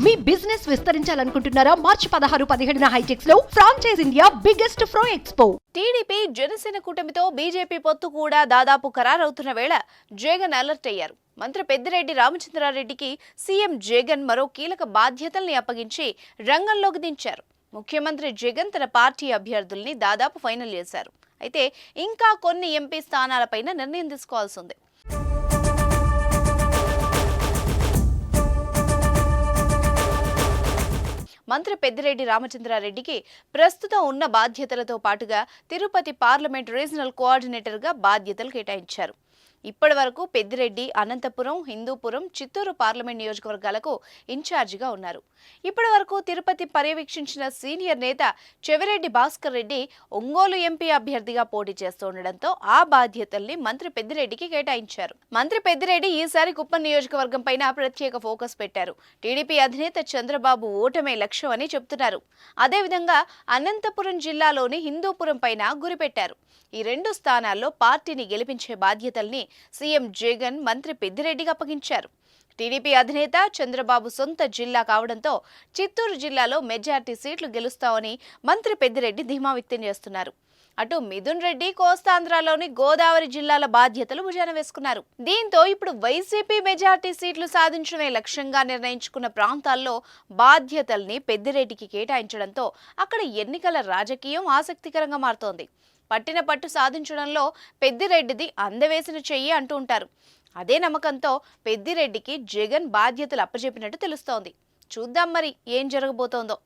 మీ business విస్తరించాలనుకుంటున్నారా? మార్చి 16-17 హైటెక్స్ లో franchise India biggest ఫ్రో expo. TDP Janasena కూటమితో BJP పొత్తు కూడా దాదాపు ఖరారవుతున్న వేళ జగన్ అలర్ట్ అయ్యారు. మంత్రి పెద్దిరెడ్డి రామచంద్రారెడ్డికి సీఎం జగన్ మరో కీలక బాధ్యతల్ని అప్పగించి రంగంలోకి దించారు. ముఖ్యమంత్రి జగన్ తన పార్టీ అభ్యర్థుల్ని దాదాపు ఫైనల్ చేశారు. అయితే ఇంకా కొన్ని ఎంపీ స్థానాలపైన నిర్ణయం తీసుకోవాల్సి ఉంది. మంత్రి పెద్దిరెడ్డి రామచంద్రారెడ్డికి ప్రస్తుతం ఉన్న బాధ్యతలతో పాటుగా తిరుపతి పార్లమెంట్ రీజనల్ కోఆర్డినేటర్గా బాధ్యతలు కేటాయించారు. ఇప్పటి వరకు పెద్దిరెడ్డి అనంతపురం, హిందూపురం, చిత్తూరు పార్లమెంట్ నియోజకవర్గాలకు ఇన్ఛార్జిగా ఉన్నారు. ఇప్పటి వరకు తిరుపతి పర్యవేక్షించిన సీనియర్ నేత చెవిరెడ్డి భాస్కర్ రెడ్డి ఒంగోలు ఎంపీ అభ్యర్థిగా పోటీ చేస్తుండటంతో ఆ బాధ్యతల్ని మంత్రి పెద్దిరెడ్డికి కేటాయించారు. మంత్రి పెద్దిరెడ్డి ఈసారి కుప్పం నియోజకవర్గం పైన ప్రత్యేక ఫోకస్ పెట్టారు. టీడీపీ అధినేత చంద్రబాబు ఓటమే లక్ష్యం అని చెబుతున్నారు. అదేవిధంగా అనంతపురం జిల్లాలోని హిందూపురం పైన గురిపెట్టారు. ఈ రెండు స్థానాల్లో పార్టీని గెలిపించే బాధ్యతల్ని సీఎం జగన్ మంత్రి పెద్దిరెడ్డికి అప్పగించారు. టీడీపీ అధినేత చంద్రబాబు సొంత జిల్లా కావడంతో చిత్తూరు జిల్లాలో మెజార్టీ సీట్లు గెలుస్తామని మంత్రి పెద్దిరెడ్డి ధీమా వ్యక్తం చేస్తున్నారు. అటు మిథున్ రెడ్డి కోస్తాంధ్రలోని గోదావరి జిల్లాల బాధ్యతలు భుజాన వేసుకున్నారు. దీంతో ఇప్పుడు వైసీపీ మెజార్టీ సీట్లు సాధించడమే లక్ష్యంగా నిర్ణయించుకున్న ప్రాంతాల్లో బాధ్యతల్ని పెద్దిరెడ్డికి కేటాయించడంతో అక్కడ ఎన్నికల రాజకీయం ఆసక్తికరంగా మారుతోంది. పట్టిన పట్టు సాధించడంలో పెద్దిరెడ్డిది అందవేసిన చెయ్యి అంటూ ఉంటారు. అదే నమ్మకంతో పెద్దిరెడ్డికి జగన్ బాధ్యతలు అప్పచెప్పినట్టు తెలుస్తోంది. చూద్దాం మరి ఏం జరగబోతోందో.